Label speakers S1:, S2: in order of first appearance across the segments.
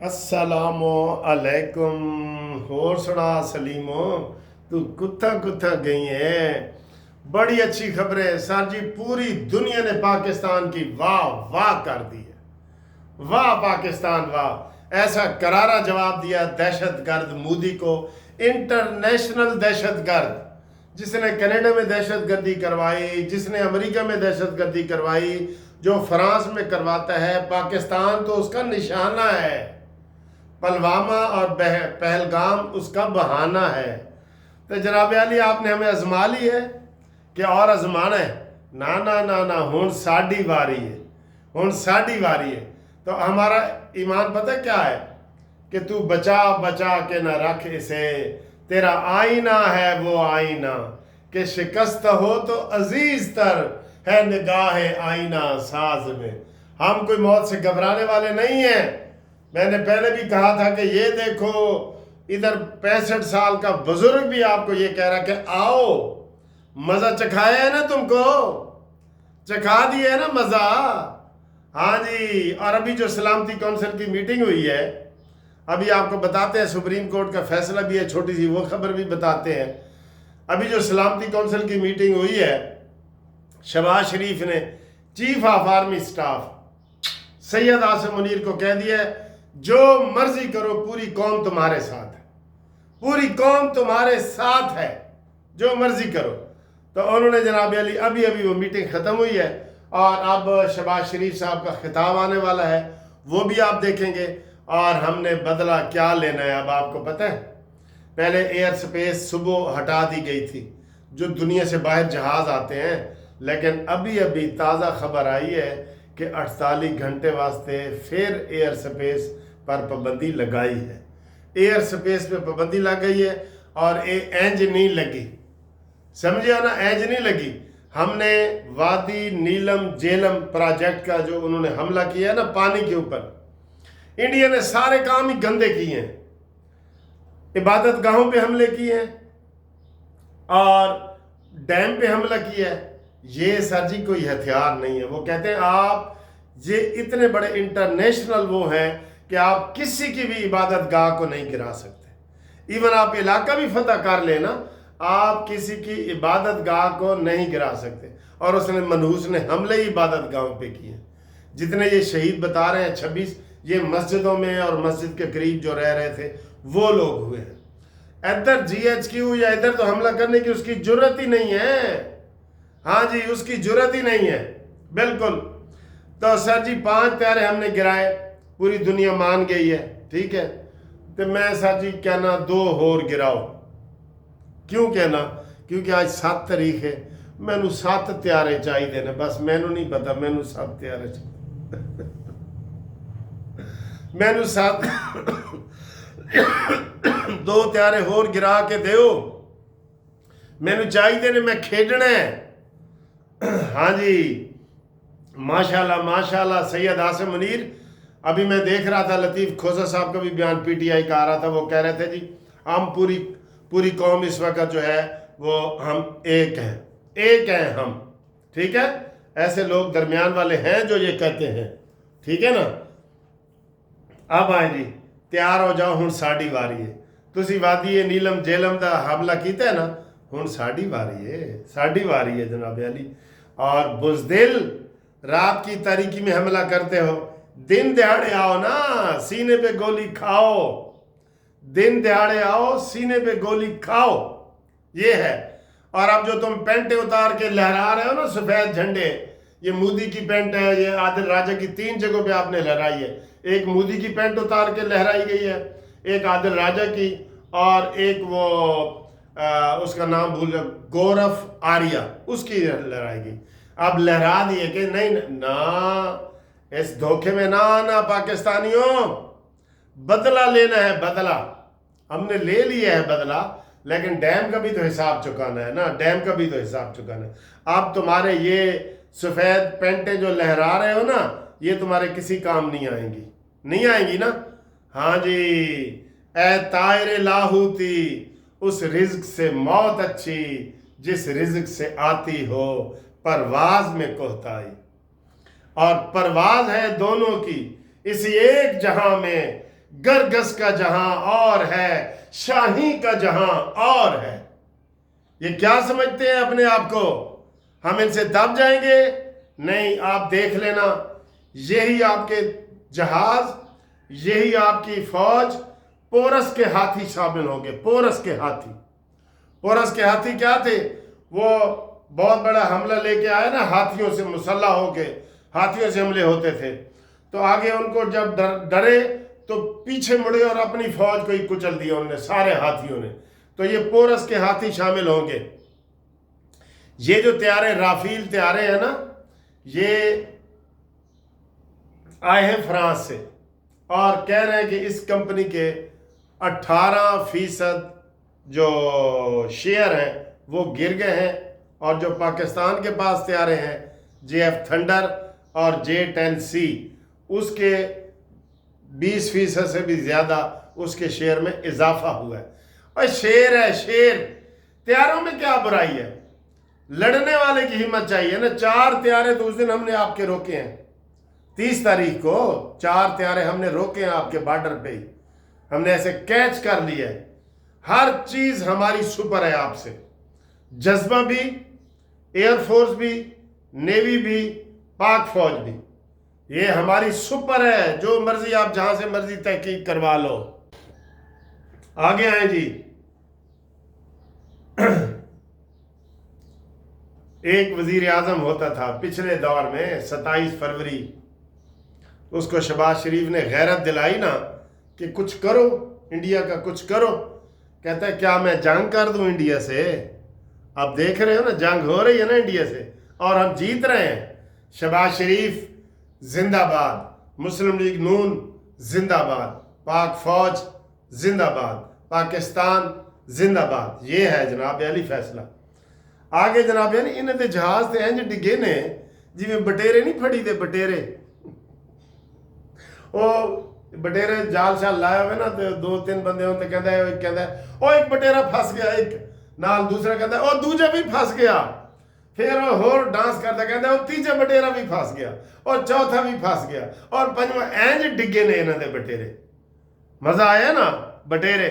S1: अस्सलामु अलैकुम। होर सुना सलीमो, तू कुत्था कुत्था गई है? बड़ी अच्छी खबर है सर जी, पूरी दुनिया ने पाकिस्तान की वाह वाह कर दी है। वाह पाकिस्तान वाह, ऐसा करारा जवाब दिया दहशत गर्द मोदी को, इंटरनेशनल दहशत गर्द, जिसने कनाडा में दहशत गर्दी करवाई, जिसने अमेरिका में दहशत गर्दी करवाई, जो फ्रांस में करवाता है, पाकिस्तान तो उसका निशाना है, पुलवामा और पहलगाम उसका बहाना है। तो जनाब अली आपने हमें आजमा ली है कि और आजमाना है? ना ना ना ना, हुण साड़ी वारी है, हुण साड़ी वारी है। तो हमारा ईमान पता क्या है कि तू बचा बचा के न रख इसे, तेरा आईना है वो आईना, कि शिकस्त हो तो अजीज तर है निगाह आईना साज में। हम कोई मौत से घबराने वाले नहीं हैं। मैंने पहले भी कहा था कि ये देखो, इधर 65 साल का बुजुर्ग भी आपको ये कह रहा कि आओ, मज़ा चखाया है ना तुमको, चखा दिया है ना मज़ा। हाँ जी। और अभी जो सलामती कौंसिल की मीटिंग हुई है, अभी आपको बताते हैं, सुप्रीम कोर्ट का फैसला भी है, छोटी सी वो खबर भी बताते हैं। अभी जो सलामती कौंसिल की मीटिंग हुई है, शहबाज शरीफ ने chief of army staff Syed Asim Munir को कह दिया है, जो मर्जी करो, पूरी कौम तुम्हारे साथ है, पूरी कौम तुम्हारे साथ है, जो मर्जी करो। तो उन्होंने जनाब अली अभी अभी वो मीटिंग ख़त्म हुई है और अब शहबाज शरीफ साहब का खिताब आने वाला है, वो भी आप देखेंगे। और हमने बदला क्या लेना है अब आपको पता है। पहले एयर स्पेस सुबह हटा दी गई थी, जो दुनिया से बाहर जहाज़ आते हैं, लेकिन अभी अभी ताज़ा खबर आई है कि 48 घंटे वास्ते फिर एयर स्पेस पर पाबंदी लगाई है। एयर स्पेस पे पाबंदी लग गई है और एंज नहीं लगी, समझिए ना, एंज नहीं लगी। हमने वादी नीलम झेलम प्रोजेक्ट का जो उन्होंने हमला किया है ना पानी के ऊपर, इंडिया ने सारे काम ही गंदे किए हैं, इबादत गाहों पे हमले किए हैं और डैम पे हमला किया है। ये सर जी कोई हथियार नहीं है। वो कहते हैं आप ये इतने बड़े इंटरनेशनल वो हैं कि आप किसी की भी इबादत गाह को नहीं गिरा सकते। इवन आप इलाका भी फतह कर लेना, आप किसी की इबादत गाह को नहीं गिरा सकते। और उसने मनहूस ने हमले ही इबादत गाहों पे किए। जितने ये शहीद बता रहे हैं 26, ये मस्जिदों में और मस्जिद के करीब जो रह रहे थे वो लोग हुए हैं। इधर GHQ या इधर तो हमला करने की उसकी जुर्रत ही नहीं है। हाँ जी, उसकी जुर्रत ही नहीं है बिल्कुल। तो सर जी 5 प्यारे हमने गिराए, पूरी दुनिया मान गई है, ठीक है। तो मैं सर जी कहना 2 होर गिराओ। क्यों कहना? क्योंकि आज 7 तारीख है, मैनू 7 त्यारे चाहिए ने, बस मैनू नहीं पता, मैनू 7 त्यारे चाहिए मैनू 7 2 त्यारे होर गिरा के दो, मैनू चाहिए ने, मैं खेडना है। हाँ जी, माशाल्लाह माशाल्लाह। सैयद आसिम मुनीर, अभी मैं देख रहा था लतीफ़ खोसा साहब का भी बयान PTI का आ रहा था, वो कह रहे थे जी हम पूरी कौम इस वक्त जो है वो हम एक हैं हम, ठीक है। ऐसे लोग दरमियान वाले हैं जो ये कहते हैं, ठीक है ना। अब आए जी, तैयार हो जाओ, हुण साड़ी वारी है। तुसी वादी नीलम झेलम का हमला किया है ना, हुण साड़ी वारी है जनाब अली। और बुज़दिल, रात की तारीकी में हमला करते हो, दिन दिहाड़े आओ ना, सीने पे गोली खाओ, दिन दिहाड़े आओ, सीने पे गोली खाओ, ये है। और अब जो तुम पेंटें उतार के लहरा रहे हो ना सफ़ेद झंडे, ये मोदी की पेंट है, ये आदिल राजा की 3 जगहों पे आपने लहराई है। एक मोदी की पेंट उतार के लहराई गई है, एक आदिल राजा की, और एक वो उसका नाम भूल, गौरव आर्या, उसकी लहराई गई। अब लहरा दिए कि नहीं ना, इस धोखे में ना आना पाकिस्तानियों, बदला लेना है, बदला हमने ले लिया है बदला, लेकिन डैम का भी तो हिसाब चुकाना है ना, डैम का भी तो हिसाब चुकाना है। अब तुम्हारे ये सफ़ेद पेंटें जो लहरा रहे हो ना, ये तुम्हारे किसी काम नहीं आएंगी ना। हाँ जी, ए तायरे लाहूती, उस रिज्क से मौत अच्छी जिस रिज्क से आती हो परवाज में कोहताई। और परवाज है दोनों की इसी एक जहां में, گرگس کا جہاں اور ہے، شاہی کا جہاں اور ہے۔ یہ کیا سمجھتے ہیں اپنے آپ کو؟ ہم ان سے دب جائیں گے؟ نہیں، آپ دیکھ لینا، یہی آپ کے جہاز، یہی آپ کی فوج، پورس کے ہاتھی شامل ہوں گے۔ پورس کے ہاتھی، پورس کے ہاتھی کیا تھے؟ وہ بہت بڑا حملہ لے کے آئے نا، ہاتھیوں سے مسلح ہو کے ہاتھیوں سے حملے ہوتے تھے، تو آگے ان کو جب ڈرے تو پیچھے مڑے اور اپنی فوج کو ہی کچل دیا انہوں نے، سارے ہاتھیوں نے۔ تو یہ پورس کے ہاتھی شامل ہوں گے۔ یہ جو طیارے رافیل طیارے ہیں نا، یہ آئے ہیں فرانس سے، اور کہہ رہے ہیں کہ اس کمپنی کے 18% جو شیئر ہیں وہ گر گئے ہیں، اور جو پاکستان کے پاس طیارے ہیں JF تھنڈر اور J-10C، اس کے 20% سے بھی زیادہ اس کے شیئر میں اضافہ ہوا ہے۔ اور شیر ہے، شیر، طیاروں میں کیا برائی ہے؟ لڑنے والے کی ہمت چاہیے نا۔ 4 طیارے تو اس دن ہم نے آپ کے روکے ہیں، 30 تاریخ کو 4 طیارے ہم نے روکے ہیں آپ کے بارڈر پہ ہی، ہم نے ایسے کیچ کر لیا ہے۔ ہر چیز ہماری سپر ہے آپ سے، جذبہ بھی، ایئر فورس بھی، نیوی بھی، پاک فوج بھی، یہ ہماری سپر ہے۔ جو مرضی آپ جہاں سے مرضی تحقیق کروا لو۔ آگے آئیں جی۔ ایک وزیر اعظم ہوتا تھا پچھلے دور میں، 27 فروری، اس کو شہباز شریف نے غیرت دلائی نا کہ کچھ کرو، انڈیا کا کچھ کرو۔ کہتا ہے کیا میں جنگ کر دوں انڈیا سے؟ آپ دیکھ رہے ہو نا، جنگ ہو رہی ہے نا انڈیا سے، اور ہم جیت رہے ہیں۔ شہباز شریف زندہ باد، مسلم لیگ نون زندہ باد، پاک فوج زندہ باد، پاکستان زندہ باد۔ یہ ہے جناب علی فیصلہ۔ آگے جناب یعنی انہیں تے جہاز تے انج ڈگے نے جی میں بٹیرے نہیں پھڑی دے، بٹیرے وہ بٹیرے جال شال لائے ہوئے نا، تو 2-3 بندے ہوتے، کہتا ہے ایک بٹیرا پھنس گیا، ایک نال دوسرا کہتا ہے دوجا بھی پھنس گیا، پھر وہ ہور ڈانس کرتا کہتا ہے تیجا بٹیرا بھی پھنس گیا، اور چوتھا بھی پھنس گیا، اور پنجواں اینج ڈگے نے انہوں نے بٹیرے۔ مزہ آیا نا بٹیرے؟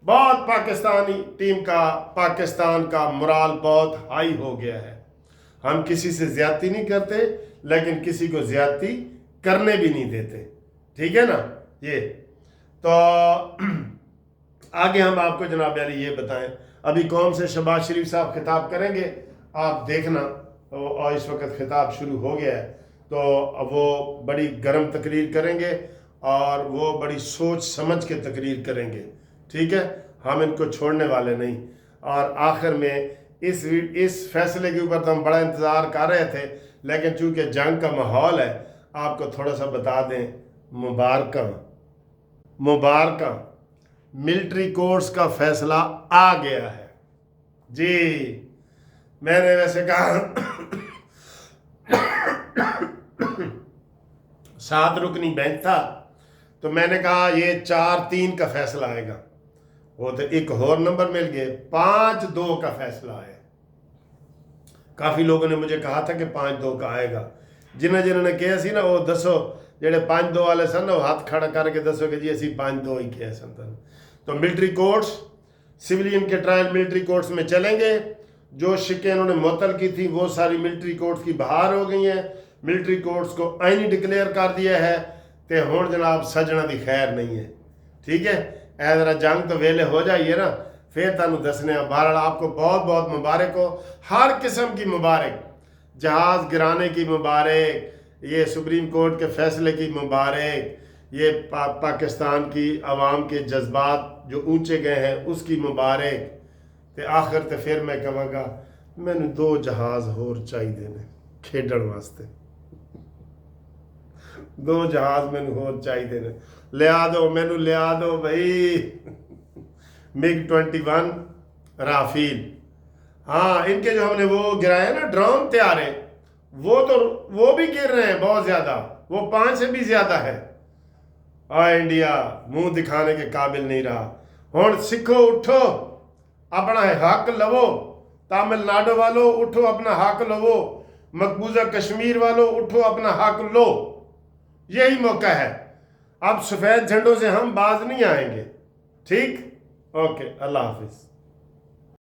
S1: بہت پاکستانی ٹیم کا، پاکستان کا مرال بہت ہائی ہو گیا ہے۔ ہم کسی سے زیادتی نہیں کرتے، لیکن کسی کو زیادتی کرنے بھی نہیں دیتے، ٹھیک ہے نا؟ یہ تو آگے ہم آپ کو جناب علی یہ بتائیں، ابھی قوم سے شہباز شریف صاحب خطاب کریں گے، آپ دیکھنا، اور اس وقت خطاب شروع ہو گیا ہے، تو وہ بڑی گرم تقریر کریں گے، اور وہ بڑی سوچ سمجھ کے تقریر کریں گے، ٹھیک ہے؟ ہم ان کو چھوڑنے والے نہیں۔ اور آخر میں اس فیصلے کے اوپر تو ہم بڑا انتظار کر رہے تھے، لیکن چونکہ جنگ کا ماحول ہے، آپ کو تھوڑا سا بتا دیں، مبارکہ ملٹری کورٹس کا فیصلہ آ گیا ہے جی۔ میں نے ویسے کہا 7 رکنی بینچ تھا، تو میں نے کہا یہ 4-3 کا فیصلہ آئے گا، وہ تو ایک اور نمبر مل گئے، 5-2 کا فیصلہ آیا۔ کافی لوگوں نے مجھے کہا تھا کہ 5-2 کا آئے گا، جنہوں نے کہا سی نا وہ دسو، جڑے 5-2 والے سن وہ ہاتھ کھڑا کر کے دسو کہ جی اسی 5-2 ہی کیا سن۔ تو ملٹری کورٹس، سویلین کے ٹرائل ملٹری کورٹس میں چلیں گے۔ جو شکیں انہوں نے معطل کی تھی وہ ساری ملٹری کورٹس کی بحال ہو گئی ہیں، ملٹری کورٹس کو آئینی ڈکلیئر کر دیا ہے، تے ہون جناب سجنا دی خیر نہیں ہے، ٹھیک ہے؟ اے ذرا جنگ تو ویلے ہو جائیے نا، پھر تانوں دسنے ہیں۔ بہرحال آپ کو بہت بہت مبارک ہو، ہر قسم کی مبارک، جہاز گرانے کی مبارک، یہ سپریم کورٹ کے فیصلے کی مبارک، یہ پاکستان کی عوام کے جذبات جو اونچے گئے ہیں اس کی مبارک۔ تے آخر تے پھر میں کہاں گا میں نے 2 جہاز ہور چاہیے نے کھیڈن واسطے، 2 جہاز میں نے ہور چاہیے نے، لیا دو، میں نے لیا دو بھائی، MiG-21 رافیل۔ ہاں ان کے جو ہم نے وہ گرائے نا ڈرون طیارے، وہ بھی گر رہے ہیں بہت زیادہ، وہ 5 سے بھی زیادہ ہے۔ انڈیا منہ دکھانے کے قابل نہیں رہا۔ ہن سکھو اٹھو، اپنا حق لو، تامل ناڈو والو اٹھو اپنا حق لو، مقبوضہ کشمیر والو اٹھو اپنا حق لو، یہی موقع ہے۔ اب سفید جھنڈوں سے ہم باز نہیں آئیں گے. ٹھیک؟ اوکے، اللہ حافظ.